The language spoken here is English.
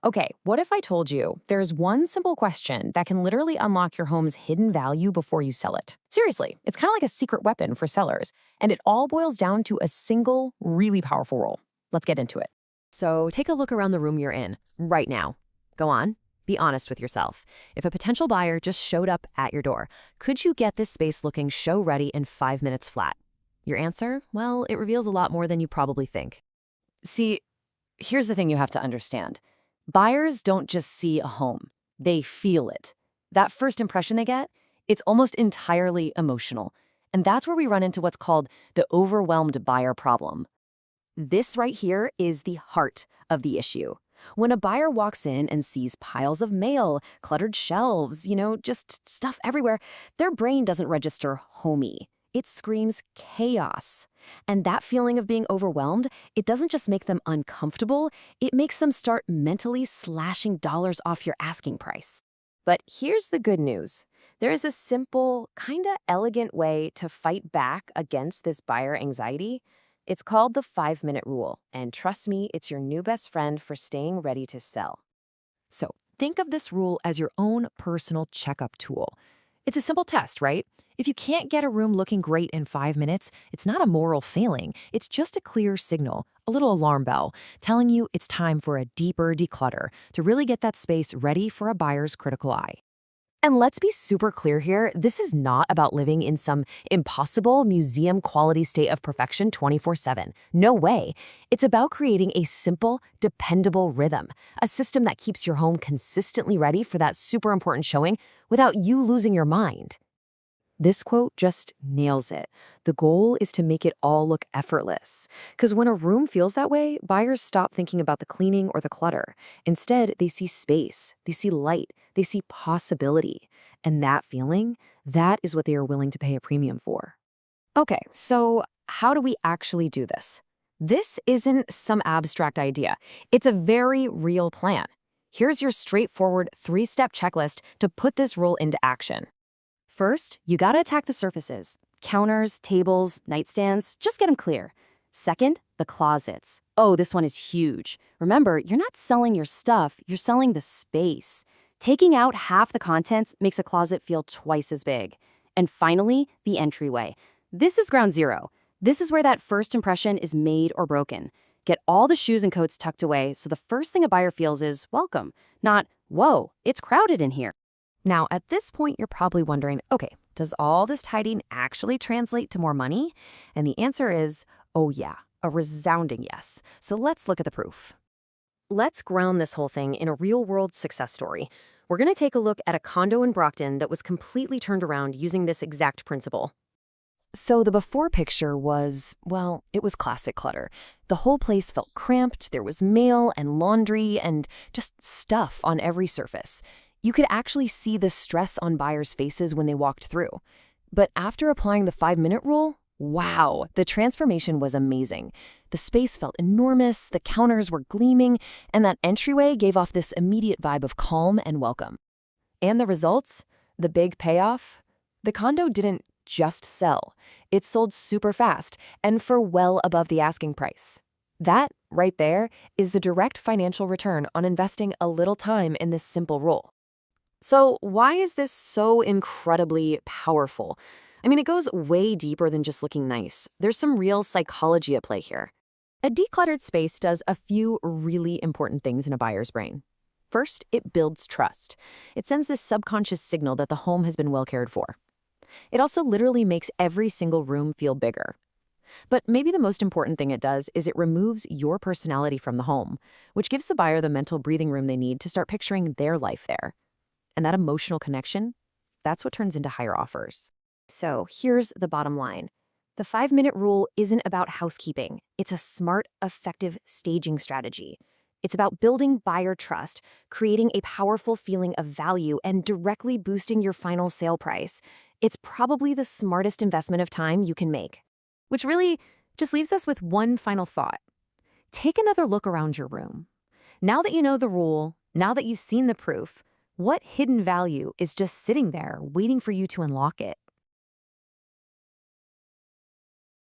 Okay, what if I told you there's one simple question that can literally unlock your home's hidden value before you sell it? Seriously, it's kind of like a secret weapon for sellers, and it all boils down to a single, really powerful rule. Let's get into it. So take a look around the room you're in right now. Go on, be honest with yourself. If a potential buyer just showed up at your door, could you get this space looking show ready in 5 minutes flat? Your answer? Well, it reveals a lot more than you probably think. See, here's the thing you have to understand. Buyers don't just see a home, they feel it. That first impression they get, it's almost entirely emotional. And that's where we run into what's called the overwhelmed buyer problem. This right here is the heart of the issue. When a buyer walks in and sees piles of mail, cluttered shelves, just stuff everywhere, their brain doesn't register homey. It screams chaos. And that feeling of being overwhelmed, it doesn't just make them uncomfortable, it makes them start mentally slashing dollars off your asking price. But here's the good news. There is a simple, kinda elegant way to fight back against this buyer anxiety. It's called the 5-minute rule, and trust me, it's your new best friend for staying ready to sell. So think of this rule as your own personal checkup tool. It's a simple test, right? If you can't get a room looking great in 5 minutes, it's not a moral failing. It's just a clear signal, a little alarm bell, telling you it's time for a deeper declutter to really get that space ready for a buyer's critical eye. And let's be super clear here, this is not about living in some impossible museum-quality state of perfection 24/7. No way. It's about creating a simple, dependable rhythm, a system that keeps your home consistently ready for that super important showing without you losing your mind. This quote just nails it. The goal is to make it all look effortless. Because when a room feels that way, buyers stop thinking about the cleaning or the clutter. Instead, they see space, they see light, they see possibility. And that feeling, that is what they are willing to pay a premium for. Okay, so how do we actually do this? This isn't some abstract idea. It's a very real plan. Here's your straightforward 3-step checklist to put this rule into action. First, you gotta attack the surfaces. Counters, tables, nightstands, just get them clear. Second, the closets. Oh, this one is huge. Remember, you're not selling your stuff, you're selling the space. Taking out half the contents makes a closet feel twice as big. And finally, the entryway. This is ground zero. This is where that first impression is made or broken. Get all the shoes and coats tucked away so the first thing a buyer feels is welcome, not, whoa, it's crowded in here. Now, at this point, you're probably wondering, okay, does all this tidying actually translate to more money? And the answer is, oh yeah, a resounding yes. So let's look at the proof. Let's ground this whole thing in a real-world success story. We're going to take a look at a condo in Brockton that was completely turned around using this exact principle. So the before picture was, well, it was classic clutter. The whole place felt cramped, there was mail and laundry and just stuff on every surface. You could actually see the stress on buyers' faces when they walked through. But after applying the 5-minute rule, wow, the transformation was amazing. The space felt enormous, the counters were gleaming, and that entryway gave off this immediate vibe of calm and welcome. And the results? The big payoff? The condo didn't just sell. It sold super fast and for well above the asking price. That, right there, is the direct financial return on investing a little time in this simple rule. So why is this so incredibly powerful? I mean, it goes way deeper than just looking nice. There's some real psychology at play here. A decluttered space does a few really important things in a buyer's brain. First, it builds trust. It sends this subconscious signal that the home has been well cared for. It also literally makes every single room feel bigger. But maybe the most important thing it does is it removes your personality from the home, which gives the buyer the mental breathing room they need to start picturing their life there. And that emotional connection, that's what turns into higher offers. So here's the bottom line. The 5-minute rule isn't about housekeeping. It's a smart, effective staging strategy. It's about building buyer trust, creating a powerful feeling of value, and directly boosting your final sale price. It's probably the smartest investment of time you can make. Which really just leaves us with one final thought. Take another look around your room. Now that you know the rule, now that you've seen the proof, what hidden value is just sitting there waiting for you to unlock it?